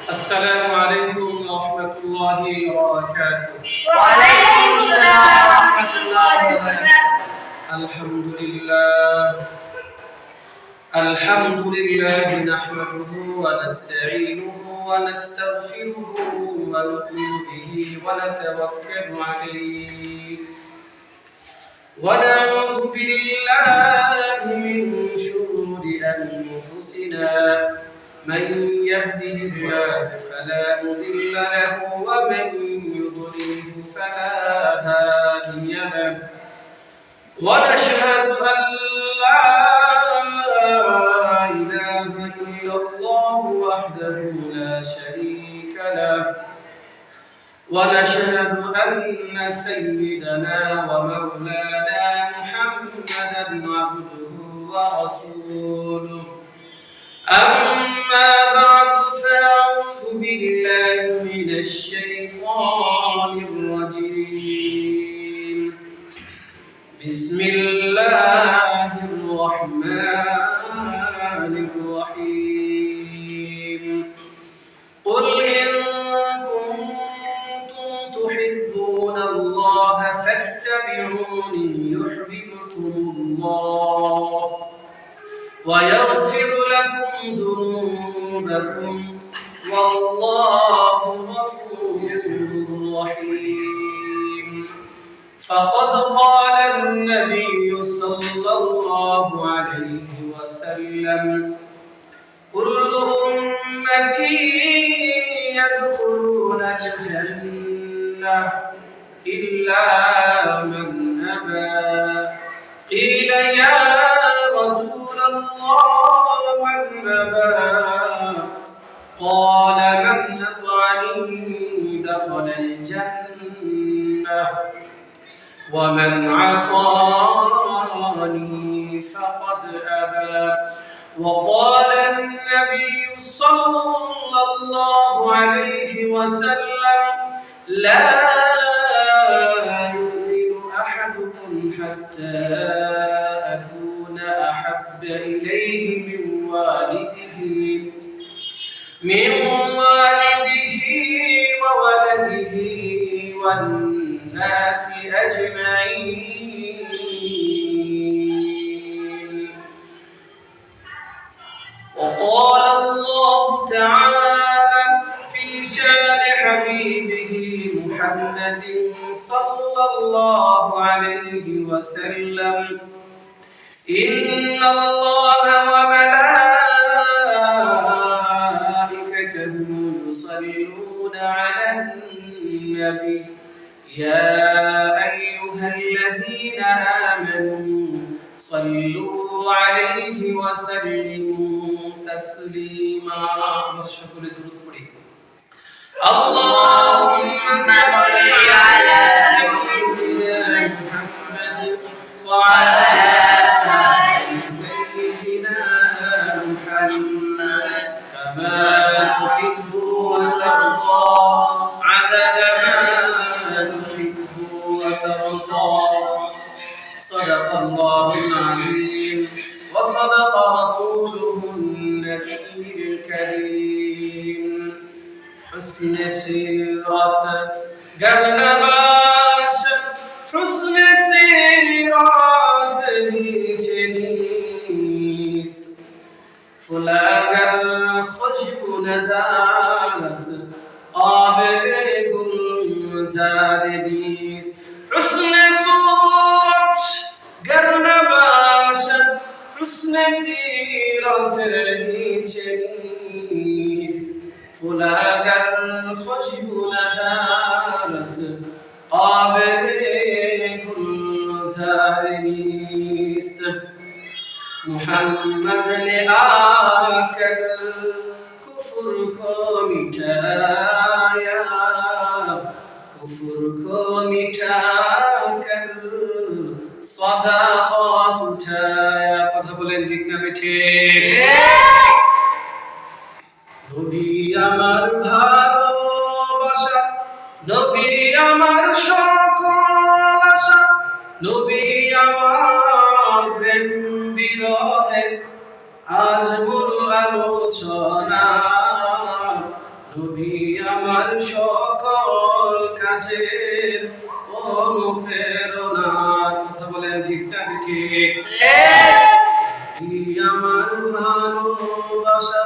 السلام عليكم ورحمة الله وبركاته. وعليكم السلام ورحمة الله وبركاته. الحمد لله نحمده ونستعينه ونستغفره ونؤمن به ونتوكل عليه ونعوذ بالله من شرور أنفسنا من يهده الله فلا مضل له ومن يضلله فلا هادي له ونشهد أن لا إله إلا الله وحده لا شريك له ونشهد أن سيدنا ومولانا محمدا عبده ورسوله أما بعد فأعوذ بالله من الشيطان الرجيم بسم الله الرحمن الرحيم قل إن كنتم تحبون الله فاتبعوني يحببكم الله ويغفر لكم ذنوبكم والله غفور رحيم فقد قال النبي صلى الله عليه وسلم كل أمتي يدخلون الجنة إلا من أبى قيل يا رسول الله من أبى قال من أطعني دخل الجنة ومن عصاني فقد أبى وقال النبي صلى الله عليه وسلم لا يؤمن أحدكم حتى أكون أحب إليه من والده وولده والناس أجمعين وقال الله تعالى في شان حبيبه محمد صلى الله عليه وسلم إن الله وملائكته يصلون على النبي يا أيها الذين آمنوا صلوا عليه وسلموا تسليما اللهم صل على سيدنا محمد وعلى آل سيدنا محمد كما تحب وترضى عدد ما تحب وترضى صدق الله العظيم وصدق رسوله النبي الكريم حسن سيرة قبل باش حسن سيرته جنيست فلاق الخشب ندالت قابلكم زارديس حسن صورة قرن باشا حسن سيرته جنيست فلاق الخشب ندالت قابلكم زارديس محمد لآكل كفر كوميتايا كفر كوميتاكل صداقات تايا কথা বলেন ঠিক না ঠিক নবী আমার ভালোবাসা নবী আমার সকল আশা নবী আমার প্রেম বিরহে আজ মূল আলোচনা নবী আমার সকল কাজের অনুপ্রেরণা। কথা বলেন ঠিক না ঠিক? নবী আমার ভালোবাসা,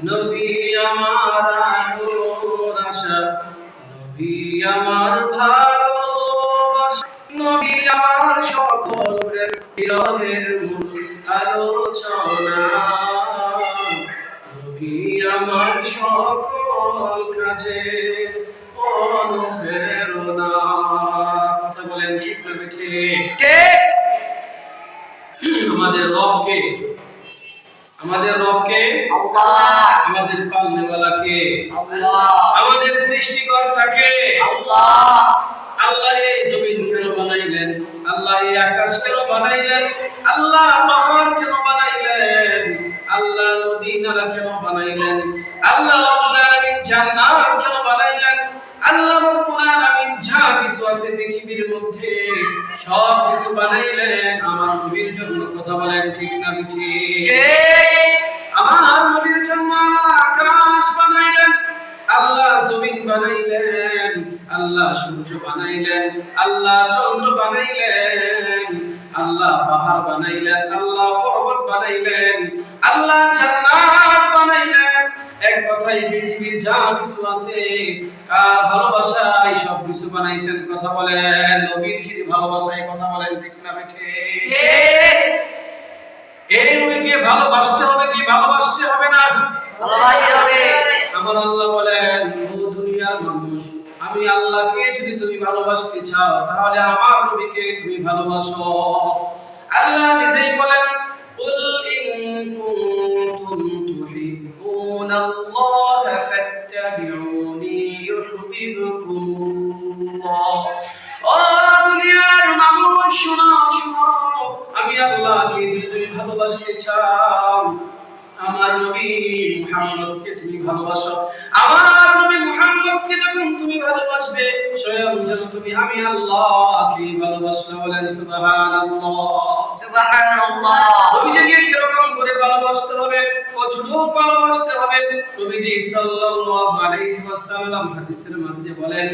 নবী আমার আলোর আশা, নবী আমার ভালোবাসা, নবী আমার সকল বিরহের মূল আলোচনা, নবী আমার সকল কাজের অনুপ্রেরণা। কথা বলেন ঠিক না ঠিক? আমাদের রবকে, আমাদের রবকে, আল্লাহ, আমাদের পালনেওয়ালাকে, আল্লাহ, আমাদের সৃষ্টিকর্তাকে। আল্লাহ, আল্লাহ এই জমিন কেন বানাইলেন? আল্লাহ এই আকাশ কেন বানাইলেন? আল্লাহ পাহাড় কেন বানাইলেন? আল্লাহ নদী নালা কেন বানাইলেন? আল্লাহ রাব্বুল আলামিন জান্নাত কেন বানাইলেন? আল্লাহ রাব্বুল আলামিন যা কিছু আছে পৃথিবীর মধ্যে সব কিছু বানাইলেন আমার নবীর জন্য। কথা বলেন ঠিক না ঠিক? আমার নবীর জন্য আল্লাহ আকাশ বানাইলেন, আল্লাহ জমিন বানাইলেন, আল্লাহ সূর্য বানাইলেন, আল্লাহ চন্দ্র বানাইলেন, আল্লাহ পাহাড় বানাইলেন, আল্লাহ পর্বত বানাইলেন, আল্লাহ জান্নাত বানাইলেন। এক কথায় পৃথিবীর যা কিছু আছে কার ভালোবাসায় সব কিছু বানাইছেন। কথা বলেন নবীর ভালোবাসায়। কথা বলেন ঠিক না ঠিক? এই নবীকে ভালোবাসতে হবে কি ভালোবাসতে হবে না? ভালোবাসতে হবে। আমার আল্লাহ বলেন, ও দুনিয়ার মানুষ, আমি আল্লাহকে যদি তুমি ভালোবাসতে চাও তাহলে আমার নবীকে তুমি ভালোবাসো। আল্লাহ নিজেই বলেন, কুল ইন কুনতুম তুহিব্বুনাল্লাহ ফাত্তাবিউনি ইউহিব্বুকুমুল্লাহ। ও দুনিয়ার মানুষ শোনো শোনো, আমি আল্লাহকে যদি তুমি ভালোবাসতে চাও আমার নবী মুহাম্মদকে তুমি ভালোবাসো। আমার নবী মুহাম্মদকে যখন তুমি ভালোবাসবে স্বয়ং যেন তুমি আমি আল্লাহকে ভালোবাসবে। বলেন সুবহানাল্লাহ, সুবহানাল্লাহ। নবীজিকে কিরকম করে ভালোবাসতে হবে, কতটুকু ভালোবাসতে হবে? নবীজি সাল্লাল্লাহু আলাইহি ওয়াসাল্লাম হাদিসের মধ্যে বলেন,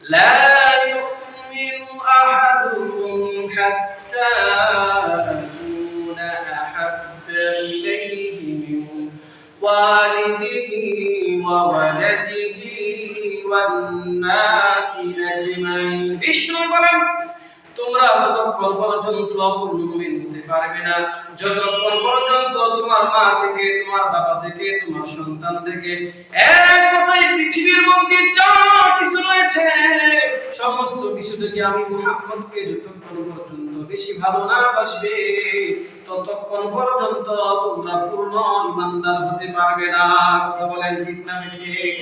লা ইউমিনু আহাদুকুম হাত্তা আকুনা আহাব্বা ইলাইহি মিন ওয়ালিদিহি ওয়া ওয়ালাদিহি ওয়ান নাসি আজমাইন। বিষ্ণু বলেন, তোমরা ততক্ষণ পর্যন্ত অপূর্ণ মুমিন হতে পারবে না যতক্ষণ পর্যন্ত তোমার মা থেকে, তোমার বাবা থেকে, তোমার সন্তান থেকে, এক কথায় পৃথিবীর মধ্যে যা কিছু রয়েছে সমস্ত কিছু থেকে আমি মুহাম্মদকে যতক্ষণ পর্যন্ত বেশি ভালো না বাসবে ততক্ষণ পর্যন্ত তোমরা পূর্ণ ঈমানদার হতে পারবে না। কথা বলেন ঠিক না ঠিক?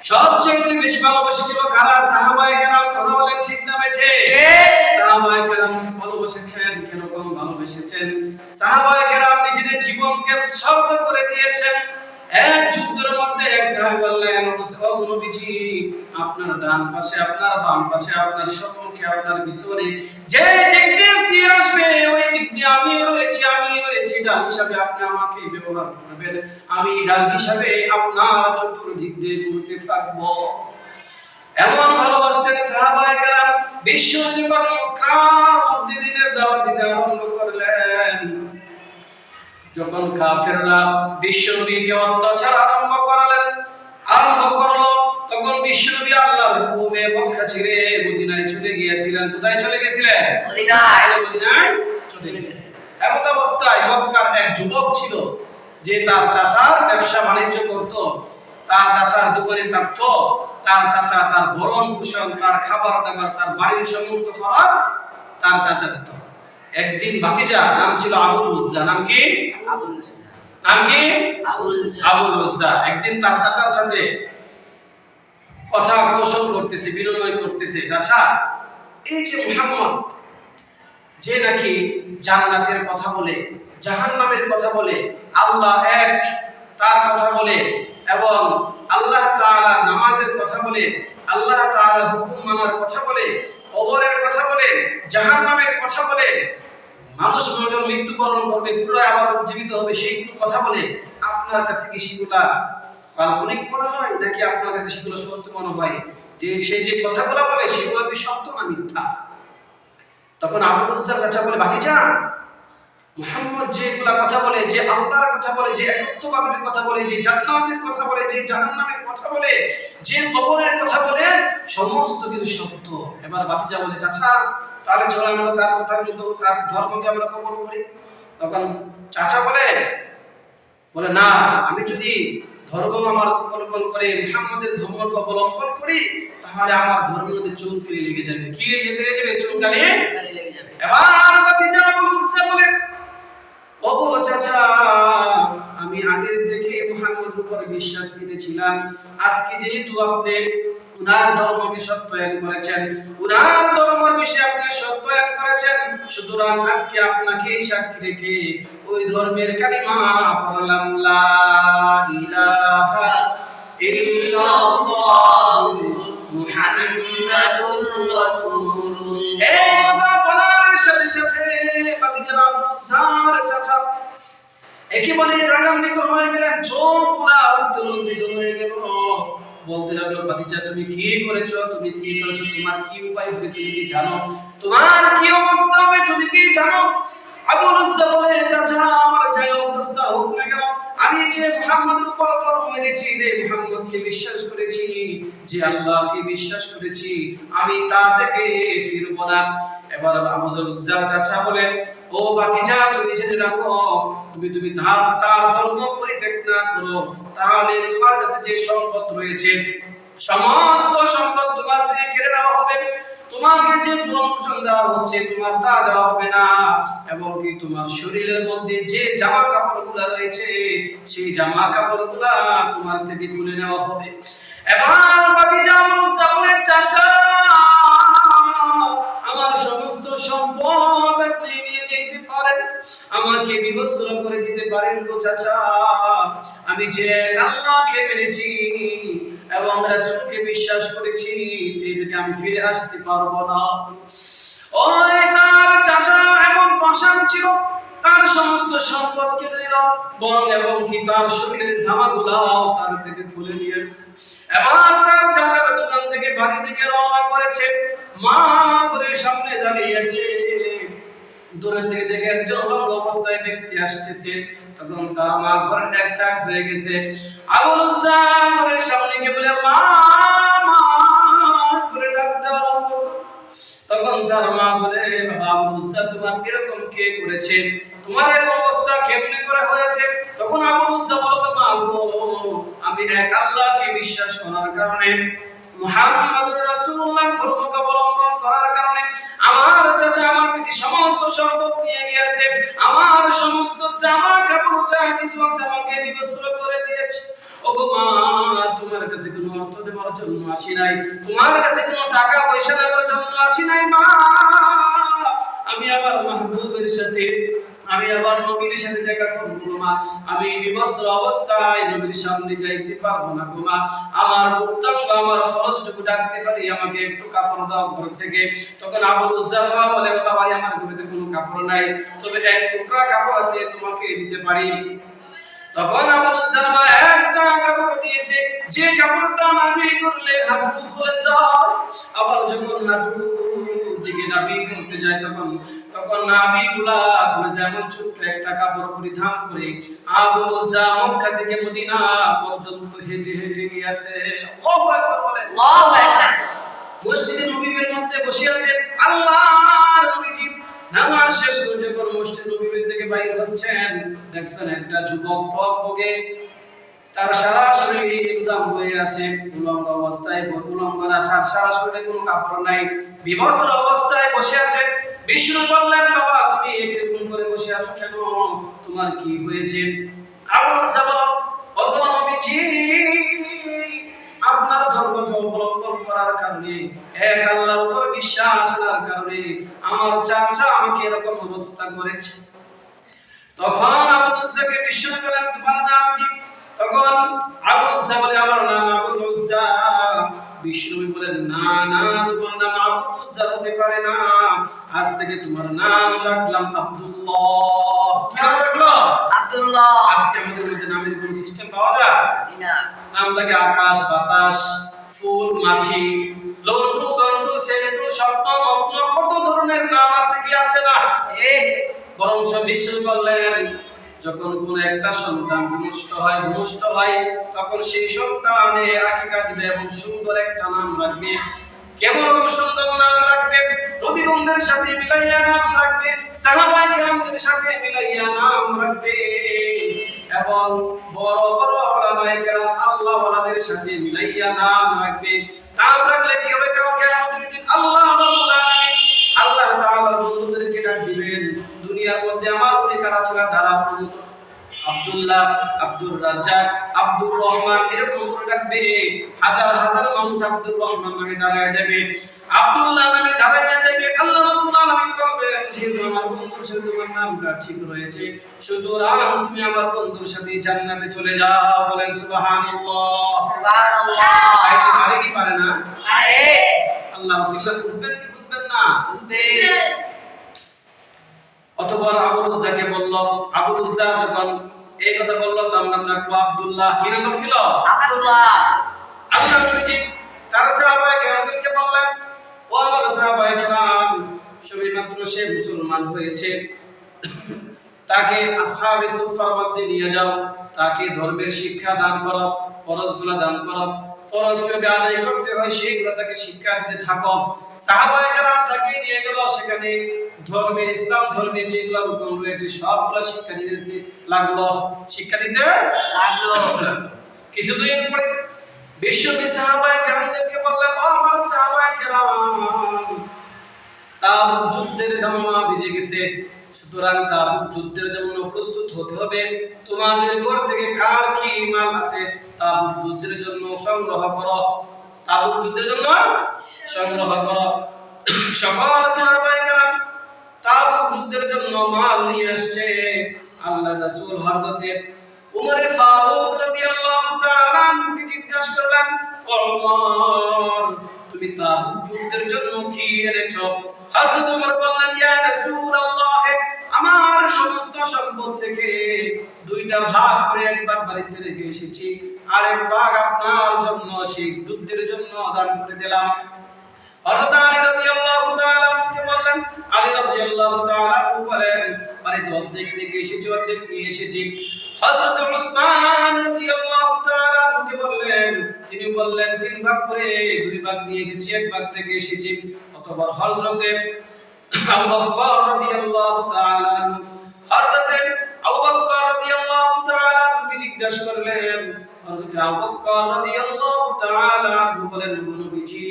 সবচেয়ে বেশি ভালোবেসেছিল কারা? সাহাবায়ে কেরাম। কথা বলেন ঠিক না ঠিক? সাহাবায়ে কেরাম ভালোবেসেছেন, কেন কম ভালোবেসেছেন? সাহাবায়ে কেরাম নিজেদের জীবনকে উৎসর্গ করে দিয়েছেন। এক যুদ্ধের মধ্যে এক সাহাবী বললেন, ও নবীজি, আপনার ডান পাশে, আপনার বাম পাশে, আপনার সম্মুখে, আপনার পিছনে যে দিক দিয়ে তীর আসবে ওই দিক দিয়ে আমি রয়েছি ডাল হিসাবে আপনি আমাকে ব্যবহার করবেন, আমি ডাল হিসাবে আপনার চতুর্দিক দিয়ে ঘুরতে থাকবো। এমন ভালোবাসতেন সাহাবায়ে কেরাম। বিশ্বনবী মক্কার মধ্যে দিনের দাওয়াত দিতে আরম্ভ করলেন। যখন কাফেররা বিশ্বনবীকে অত্যাচার আরম্ভ করলো তখন বিশ্বনবী আল্লাহর হুকুমে মক্কা ছেড়ে মদিনায় চলে গিয়েছিলেন। কোথায় চলে গেছিলেন? মদিনায় চলে গেছিলেন। এমন অবস্থায় মক্কার এক যুবক ছিল যে তার চাচার ব্যবসা বাণিজ্য করত, তার চাচার দোকানে থাকতো, তার চাচা তার ভরণ পোষণ, তার খাবার দাবার, তার বাড়ির সমস্ত খরচ তার চাচা দিত। একদিন ভাতিজা, নাম ছিল আবুল উজ্জা। নাম কি? আবুল উজ্জা। একদিন তার চাচার সাথে কথা কৌশল করতেছে, বিনিময় করতেছে, চাচা, এই যে মুহাম্মদ যে নাকি জান্নাতের কথা বলে, জাহান্নামের কথা বলে, আল্লাহ এক তার কথা বলে, এবং আল্লাহ তাআলা নামাজের কথা বলে, আল্লাহ তাআলার হুকুম মানার কথা বলে, কবরের কথা বলে, জাহান্নামের কথা বলে, মানুষ যখন মৃত্যুবরণ করবে পুনরায় আবার জীবিত হবে সেইগুলো কথা বলে, আপনার আপনার কাছে কি সেগুলা কাল্পনিক মনে হয় নাকি আপনার কাছে সেগুলো সত্য মনে হয়, যে সে যে কথাগুলো বলে সেগুলো কি সত্য না মিথ্যা? তখন আবু মুসার চাচা বলে, ভাতিজা, মুহাম্মদ যেগুলা কথা বলে, যে আল্লাহর কথা বলে, যে একত্ববাদের কথা বলে, যে জান্নাতের কথা বলে, যে জাহান্নামের কথা বলে, যে কবরের কথা বলে, সমস্ত কিছু সত্য। এবার ভাতিজা বলে, চাচা তাহলে চলো আমরা তার কথার মতো তার ধর্মকে আমরা কবুল করি। তখন চাচা বলে না, আমি যদি ধর্ম আমার অবলম্বন করে মুহাম্মদের ধর্মকে অবলম্বন করি তাহলে আমার ধর্মের মধ্যে চুলকানি লেগে যাবে। কি লেগে যাবে? চুলকানি লেগে যাবে। এবার ভাতিজা বলে, ওগো চাচা, আমি আগের থেকে মুহাম্মদের উপর বিশ্বাস করেছিলাম, আজকে যেহেতু আপনি উনার ধর্মকে সত্যায়ন করেছেন, উনার ধর্মের বিষয়ে আপনি সত্যায়ন করেছেন, সুতরাং আজকে আপনাকে সাক্ষী রেখে ওই ধর্মের কালিমা পড়লাম, লা ইলাহা ইল্লাল্লাহু মুহাম্মাদুর রাসূলুল্লাহ। এই কথা বলার সাথে সাথে ভাতিজা আবু মুসার চাচা একেবারে রাগান্বিত হয়ে গেলেন, চোখগুলা উত্তোলনিত হয়ে গেল। বলতে লাগলো, ভাতিজা তুমি কি করেছো? তুমি কি করেছো? তোমার কি উপায় হবে তুমি কি জানো? তোমার কি অবস্থা হবে তুমি কি জানো? আবু মুসা বলে, চাচা আমার যাই অবস্থা হোক না কেন, আমি যে মুহাম্মদের উপর ধর্ম এনেছি, যে মুহাম্মদকে বিশ্বাস করেছি, যে আল্লাহকে বিশ্বাস করেছি, আমি তা থেকে ফিরব না। এবার আবু মুসা চাচা বলে, ও ভাতিজা তুমি জেনে রাখো, তুমি তার ধর্ম পরিত্যাগ না করো তাহলে তোমার কাছে যে সম্পদ রয়েছে সমস্ত সম্পদ তোমার থেকে কেড়ে নেওয়া হবে, তোমাকে যে প্রমোশন দেওয়া হচ্ছে তোমার তা দেওয়া হবে না, এবং কি তোমার শরীরের মধ্যে যে জামা কাপড়গুলো রয়েছে সেই জামা কাপড়গুলো তোমার থেকে খুলে নেওয়া হবে। এবার ভাতিজা মুসা বলে, চাচা আমার সমস্ত সম্পদ আপনি নিয়ে যেতে পারেন, আমাকে বিবস্ত্র করে দিতে পারেন গো চাচা, আমি যে আল্লাহকে মেনেছি এবং রাসূলকে বিশ্বাস করেছি থেকে আমি ফিরে আসতে পারবো না। ওই তার চাচা এমন পাষাণ ছিল, তার সমস্ত সম্পদ কেড়ে নিল, বরং এবং কি তার শরীরের জামাগুলাও তার থেকে খুলে নিয়েছে। এবার তার চাচার দোকান থেকে বাড়ি থেকে রওনা করেছে, মা করে সামনে দাঁড়িয়ে আছে, দূরের থেকে দেখে একজন অলঙ্গ অবস্থায় ব্যক্তি আসতেছে। তখন তার মা ঘরের এক সাইড হয়ে গেছে, আবু মুসা ঘরের সামনে গিয়ে বলে, মা করে ডাক দেওয়া। তখন তার মা বলে, বাবা আবু মুসা তোমার এরকম কে করেছে, তোমার এরকম অবস্থা কেমনে করে হয়েছে? তখন আবু মুসা বলল, মা গো, আমি এক আল্লাহকে বিশ্বাস করার কারণে, মুহাম্মাদুর রাসূলুল্লাহর ধর্মকে অবলম্বন করার কারণে আমার চাচা আমার থেকে সমস্ত সম্পদ নিয়ে গিয়েছে, আমার সমস্ত জামা কাপড় যা কিছু আছে আমাকে বিবস্ত্র করে দিয়েছে। ওগো মা, তোমার কাছে কোনো অর্থ দেওয়ার জন্য আসি নাই, তোমার কাছে কোনো টাকা পয়সা দেওয়ার জন্য আসি নাই মা, আমি আমার মাহবুবের সাথে, আমি আবার নবীর সাথে দেখা করব গো মা, আমি বিবস্ত্র অবস্থায় নবীর সামনে যাইতে পারবো না গো মা, আমার উত্তঙ্গ আমার ফরজটুকু ডাকতে পারি, আমাকে একটু কাপড় দাও ঘর থেকে। তখন আবু মুসা বলে, বাবা আমার ঘরে কোনো কাপড় নাই, তবে এক টুকরা কাপড় আছে তোমাকে দিতে পারি। তখন আবু মুসা একটা কাপড় দিয়েছে, যে কাপড়টা নাবি করলে হাঁটু খুলে যায়, আবার যখন হাঁটু দিকে নাবি করতে যায় তখন নাবিগুলা খুলে যায়। এমন ছোট্ট একটা কাপড় পরিধান করে আবু মুসা মক্কা থেকে মদিনা পর্যন্ত হেঁটে হেঁটে গিয়েছে। আল্লাহু আকবার বলেন। আল্লাহু আকবার। মসজিদে নববীর মধ্যে বসে আছেন আল্লাহর নবীজি, নামাজ শেষ করে যখন মসজিদ নববী থেকে বাইরে হচ্ছেন, দেখছেন একটা যুবক পথে তার সারা শরীর উদাম হয়ে আসে, উলঙ্গ অবস্থায়, উলঙ্গ না, সারা শরীরে কোনো কাপড় নাই, বিবস্ত্র অবস্থায় বসে আছে। বিষ্ণু বললেন, বাবা তুমি এরকম করে বসে আছো কেন, তোমার কি হয়েছে? আবু মুসা বলল, ওগো নবীজি, আপনার ধর্মকে অবলম্বন করার কারণে, এক আল্লাহর উপর বিশ্বাস করার কারণে আমার চাচা আমাকে এরকম অবস্থা করেছে। তখন আবু মুসাকে বিষ্ণু বললেন, তোমার নাম কি? তখন আবু মুসা বলে, আমার নাম আবু মুসা। বিষ্ণু বলেন, না না, তোমার নাম আবু মুসা হতে পারে না, আজ থেকে তোমার নাম রাখলাম আব্দুল্লাহ। কি নাম রাখলো? আব্দুল্লাহ। আজকে আমাদের মধ্যে নামের কোন সিস্টেম পাওয়া যায়? জি না। নাম থাকে আকাশ, বাতাস, ফুল, মাটি, লন্ডু, গন্ডু, সেন্টু, স্বপ্ন, মগ্ন, কত ধরনের নাম আছে কি আছে না? বরং সব বিশ্ব বললেন যখন কোন একটা সন্তান ভূমিষ্ঠ হয় তখন সেই সন্তানের আকিকা দিবে এবং সুন্দর একটা নাম রাখবে। কেমন রকম সুন্দর নাম রাখবে? নবীগণদের সাথে মিলাইয়া নাম রাখবে, সাহাবায়ে কেরামদের সাথে মিলাইয়া নাম রাখবে এবং বড় বড় উলামায়ে কেরাম আল্লাহ ওয়ালাদের সাথে মিলাইয়া নাম রাখবে। নাম রাখলে কি হবে? কাল কিয়ামতের দিন আল্লাহ রাব্বুল আলামিন আল্লাহ তাআলার বন্ধুদেরকে ডাক দিবেন, দুনিয়ার মধ্যে আমার অধিকার আছে না ধারা আব্দুল্লাহ, আব্দুর রাজ্জাক, আব্দুর রহমান এরকম করে ডাকবে। হাজার হাজার মানুষ আব্দুর রহমান নামে দাঁড়ায় যাবে, আব্দুল্লাহ নামে দাঁড়ায় যাবে। আল্লাহ রাব্বুল আলামিন বলবেন যেহেতু আমার বন্ধুর সাথে তোমার নামটা ঠিক রয়েছে সুতরাং তুমি আমার বন্ধুর সাথে জান্নাতে চলে যাও। বলেন সুবহানাল্লাহ। সুবহানাল্লাহ। পারে কি পারে না? আরে আল্লাহ রাসূলুল্লাহ বুঝবেন কি বুঝবেন না? বুঝবেন। অতঃপর আবু রুজ্জাকে বলল, আবু রুজ্জা যখন এই কথা বলল তার নাম রাখবো আব্দুল্লাহ। কি নাম ছিল? আব্দুল্লাহ। আল্লাহ নবীজি তার সাহাবায়ে কেরামদেরকে বললেন, ও আমার সাহাবায়ে কেরাম, সবেমাত্র সে মুসলমান হয়েছে, তাকে আসহাবে সুফফার মধ্যে নিয়ে যাও, তাকে ধর্মের শিক্ষা দান করো, ফরজগুলো দান করো, ফরজ কিভাবে আদায় করতে হয় সেইগুলো তাকে শিক্ষা দিতে থাকো। সাহাবায়ে কেরাম তাকে নিয়ে গেল, সেখানে ধর্মের ইসলাম ধর্মের যেগুলো রকম রয়েছে সবগুলো শিক্ষা দিতে লাগলো। কিছুদিন পরে বিশ্বনবী সাহাবায়ে কেরামদেরকে বললেন, ও আমার সাহাবায়ে কেরাম, তাবুক যুদ্ধের দামামা ভিজে গেছে, সুতরাং তাবুক যুদ্ধের জন্য প্রস্তুত হতে হবে। তোমাদের ঘর থেকে কার কি মাল আছে তাবুক যুদ্ধের জন্য সংগ্রহ করো, তাবুক যুদ্ধের জন্য সংগ্রহ করো। সকল সাহাবায়ে কেরাম তাবুক যুদ্ধের জন্য মাল নিয়ে আসছে। আল্লাহর রাসূল হযরত উমর ফারুক রাদিয়াল্লাহু তাআলা আনহুকে জিজ্ঞাসা করলেন, ও উমর, তুমি তাবুক যুদ্ধের জন্য কি এনেছো? হযরত উমর বললেন, ইয়া রাসূলুল্লাহ, আমার সমস্ত সম্পদ থেকে দুইটা ভাগ করে এক ভাগ বাড়িতে রেখে এসেছি, আর এক ভাগ আপনার জন্য সেই যুদ্ধের জন্য দান করে দিলাম। হযরত আলী রাদিয়াল্লাহু তাআলা আমাকে বললেন, আলী রাদিয়াল্লাহু তাআলা বলেন, বাড়িতে অর্ধেক রেখে এসেছি, অর্ধেক নিয়ে এসেছি। হযরত উসমান রাদিয়াল্লাহু তাআলা আমাকে বললেন, তিনি বললেন তিন ভাগ করে দুই ভাগ নিয়ে এসেছি, এক ভাগ রেখে এসেছি। অতঃপর হযরত আবু বকর রাদিয়াল্লাহু তাআলা আমাকে জিজ্ঞাসা করলেন, হযরত আবু বকর রাদিয়াল্লাহু তাআলা বলেন, নবীজি,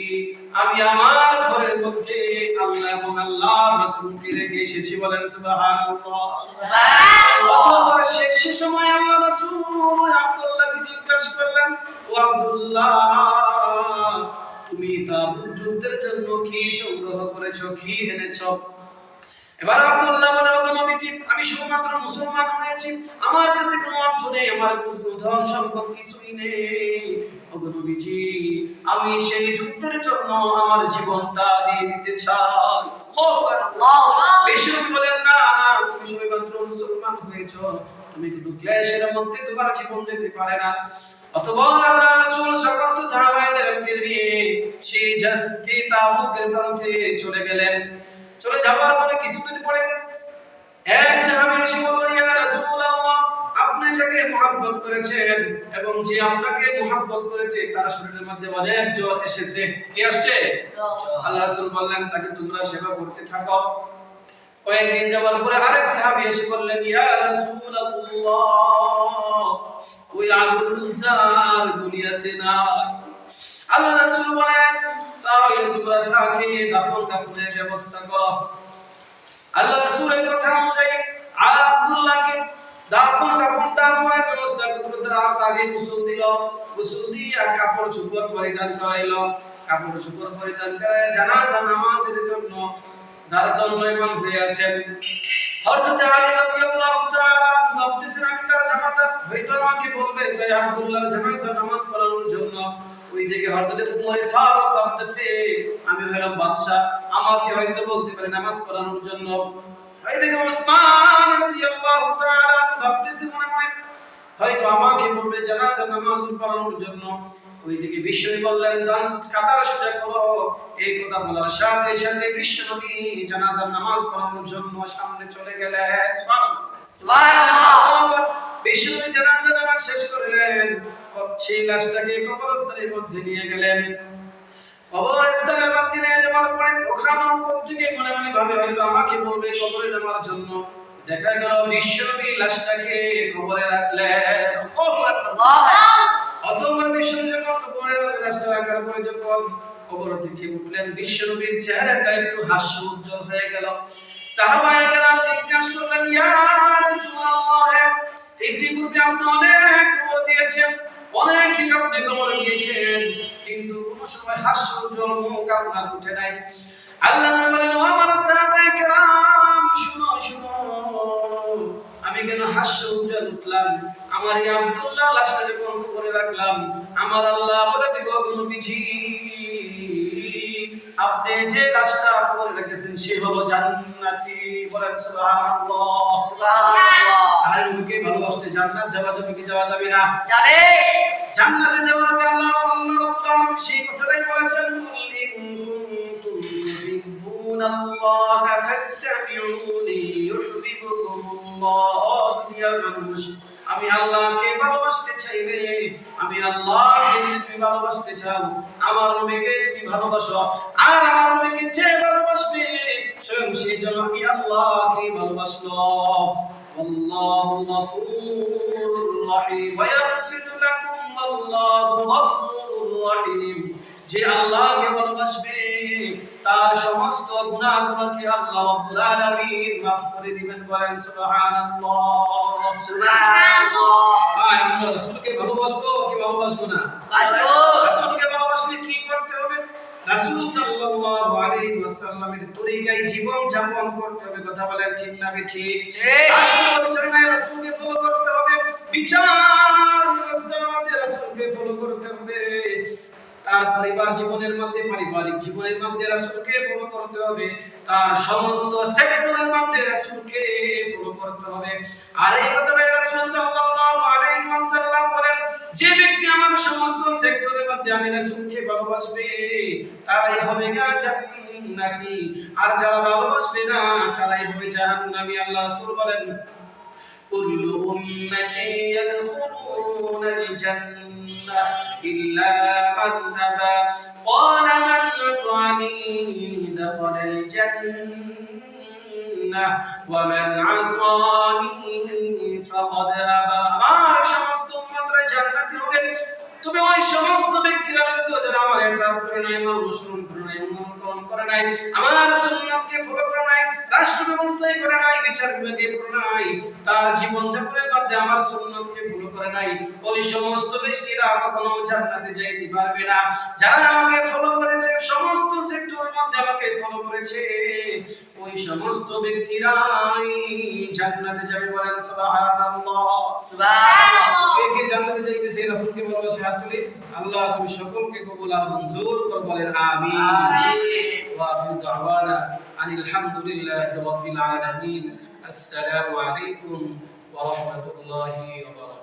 আমি আমার ঘরের মধ্যে আল্লাহ এবং আল্লাহর রাসূলকে রেখে এসেছি। বলেন সুবহানাল্লাহ। সুবহানাল্লাহ। অতঃপর শেষ সময় আল্লাহ রাসূল আব্দুল্লাহকে জিজ্ঞাসা করলেন, ও আব্দুল্লাহ, তুমি তাবুক যুদ্ধের জন্য কি সংগ্রহ করেছো, কি এনেছো? এবার আব্দুল্লাহ বলে, ও নবীজি, আমি শুধুমাত্র মুসলমান হয়েছি, আমার কাছে কোনো অর্থ নেই, আমার কোনো ধন সম্পদ কিছুই নেই। ও নবীজি, আমি সেই যুদ্ধের জন্য আমার জীবনটা দিয়ে দিতে চাই। বিশ্বনবী বলেন, না না, তুমি শুধুমাত্র মুসলমান হয়েছো, তুমি কিন্তু ক্লেশের মধ্যে তোমার জীবন যেতে পারে না। অতঃপর আল্লাহর রাসূল সমস্ত সাহাবায়েদেরকে নিয়ে সেই যাত্রী তাবুকের প্রান্তে চলে গেলেন। চলে যাওয়ার পরে কিছুদিন পরে এক সাহাবী এসে বলল, ইয়া রাসূলুল্লাহ, আপনি যাকে মহব্বত করেছেন এবং যে আপনাকে মহব্বত করেছে তার শরীরের মধ্যে অনেক জ্বর এসেছে। কি আসছে? আল্লাহ রাসূল বললেন, তাকে তোমরা সেবা করতে থাকো। কয়েকদিন যাওয়ার পরে আরেক সাহাবী এসে বললেন, ইয়া রাসূলুল্লাহ, ওই আবু মুসার দুনিয়াতে নাই। আল্লাহ রাসূল বলেন, তাহলে তোমরা তাকে দাফনের ব্যবস্থা করো। আল্লাহ রাসূলের কথা অনুযায়ী আব্দুল্লাহকে দাফনের ব্যবস্থা করে তাকে গোসল দিল, গোসল দিয়ে কাপড় চোপড় পরিধান করাইলো, কাপড় চোপড় পরিধান করে জানাজা নামাজের জন্য দাঁড়ানো হয়ে আছেন। হযরত আলী রাদিয়াল্লাহু তাআলা ভাবতেছেন, আমি তার জামাতা হয়তো আমাকে বলবে, তাই আব্দুল্লাহর জানাজা নামাজ পড়ানোর জন্য ওইদিকে হযরত উমর ফারুক ভাবতেছে, আমি হলাম বাদশা, আমাকে হয়তো বলতে পারে নামাজ পড়ানোর জন্য। এইদিকে ওসমান রাদিয়াল্লাহু তাআলা ভাবতেছে মনে মনে হয়তো আমাকে বলবে জানাজা নামাজ পড়ানোর জন্য। ওইদিকে বিশ্বনবী বললেন দান কাতার সোজা করো। এই কথা বলার সাথে সাথে বিশ্বনবী জানাজার নামাজ পড়ানোর জন্য সামনে চলে গেলেন। সুবহানাল্লাহ। বিশ্বনবী জানাজার নামাজ শেষ করলেন, সেই লাশটাকে কবরস্থানের মধ্যে নিয়ে গেলেন। কবরস্থানের মধ্যে নিয়ে যাওয়ার পরে ওখানের উপর থেকে মনে মনে ভাবে হয়তো আমাকে বলবে কবরে নামার জন্য। দেখা গেল বিশ্বনবী লাশটাকে কবরে রাখলেন। অথবা বিশ্বনবী যখন কবরে লাশটা রাখার পরে যখন কবর থেকে উঠলেন, বিশ্বনবীর চেহারাটা একটু হাস্য উজ্জ্বল হয়ে গেল। সাহাবায়ে কেরাম জিজ্ঞাসা করলেন, ইয়া রাসূলুল্লাহ, ইতিপূর্বে আপনি অনেক কবর দিয়েছেন, অনেকই আপনি কবর দিয়েছেন, কিন্তু কোন সময় হাস্য উজ্জ্বল মুখ আপনার উঠে নাই। আল্লাহ নবী বলেন, ও আমার সাহাবায়ে কেরাম, শুনো শুনো, আমি কেন হাস্য উজ্জ্বল উঠলাম? আমার এই আব্দুল্লাহ লাশটা যখন কবরে রাখলাম, আমার আল্লাহ বলে দিব, নবীজি আপনি যে লাশটা কবরে রেখেছেন সে হলো জান্নাতি। বলেন সুবহানাল্লাহ। সুবহানাল্লাহ। আর লোকে ভালোবাসলে জান্নাত যাওয়া যাবে কি যাওয়া যাবে না? যাবে। জান্নাতে যাওয়া যাবে। আল্লাহ রাব্বুল আলামিন সেই কথাটাই বলেছেন, কুল ইন কুনতুম তুহিব্বুনাল্লাহ ফাত্তাবিউনি ইউহিব্বুকুমুল্লাহ। ইয়া মানুষ, আমি আল্লাহকে ভালোবাসতে চাইলে, আমি আল্লাহকে তুমি ভালোবাসতে চাও, আমার নবীকে তুমি ভালোবাসো, আর আমার নবীকে যে ভালোবাসবে স্বয়ং সেই জন্য আমি আল্লাহকে ভালোবাসলো। আল্লাহু গফুরুর রহিম ওয়া ইয়াগফিরু লাকুম, আল্লাহু গফুরুর রহিম। যে আল্লাহকে ভালোবাসবে তার সমস্ত গুনাহগুলোকে আল্লাহ রাব্বুল আলামিন মাফ করে দিবেন। বলেন সুবহানাল্লাহ। সুবহানাল্লাহ। আমরা রাসূলকে ভালোবাসবো কি ভালোবাসবো না? বাসবো। রাসূলকে ভালোবাসলে কি করতে হবে? রাসূল সাল্লাল্লাহু আলাইহি ওয়াসাল্লামের তরিকায় জীবন যাপন করতে হবে। কথা বলেন ঠিক না ঠিক? রাসূলের পরিচালনায় রাসূলকে ফলো করতে হবে। বিচার ব্যবস্থার মধ্যে রাসূলকে ফলো করতে হবে। তার পরিবার জীবনের মধ্যে, পারিবারিক জীবনের মধ্যে রাসূলকে ফলো করতে হবে। তার সমস্ত সেক্টরের মধ্যে রাসূলকে ফলো করতে হবে। আর এই কথাটা রাসূল সাল্লাল্লাহু আলাইহি ওয়াসাল্লাম বলেন, যে ব্যক্তি আমার সমস্ত সেক্টরের মধ্যে আমি রাসূলকে ভালোবাসবে তারাই হবে জান্নাতি, আর যারা ভালোবাসবে না তারাই হবে জাহান্নামী। আল্লাহ রাসূল বলেন, কুল্লু উম্মতি ইয়াদখুলুনাল জান্নাহ ইল্লা মান আবা, ক্বালা মান আতানি দাখালাল জান্নাহ ওয়া মান আসানি ফাকাদ আবা। আমার সমস্ত উম্মতরা জান্নাতি হবে, তবে ওই সমস্ত ব্যক্তিরা ব্যতীত যারা আমার ইকরার করে নাই, আমার অনুসরণ করে নাই, অনুকরণ করে নাই, আমার সুন্নাতকে ফলো করে নাই, রাষ্ট্র ব্যবস্থায় করে নাই, বিচার বিভাগে করে নাই, তার জীবন যাপনের মধ্যে আমার সুন্নাতকে ফলো করে নাই, ওই সমস্ত ব্যক্তিরা কখনো জান্নাতে যাইতে পারবে না। যারা আমাকে ফলো করেছে, সমস্ত সেক্টরের মধ্যে আমাকে ফলো করেছে, ওই সমস্ত ব্যক্তিরাই জান্নাতে যাবে। বলেন সুবহানাল্লাহ। সুবহানাল্লাহ। কে জান্নাতে যাইতেছে রাসূলকে ভালোবাসে হাত তুলে। আল্লাহ তুমি সকলকে কবুল আর মঞ্জুর কর। বলেন আমিন। ওয়া আখিরু দাওয়ানা আনিল হামদুলিল্লাহি রাব্বিল আলামিন। আসসালামু আলাইকুম ওয়া রাহমাতুল্লাহি ওয়া বারাকাতুহু।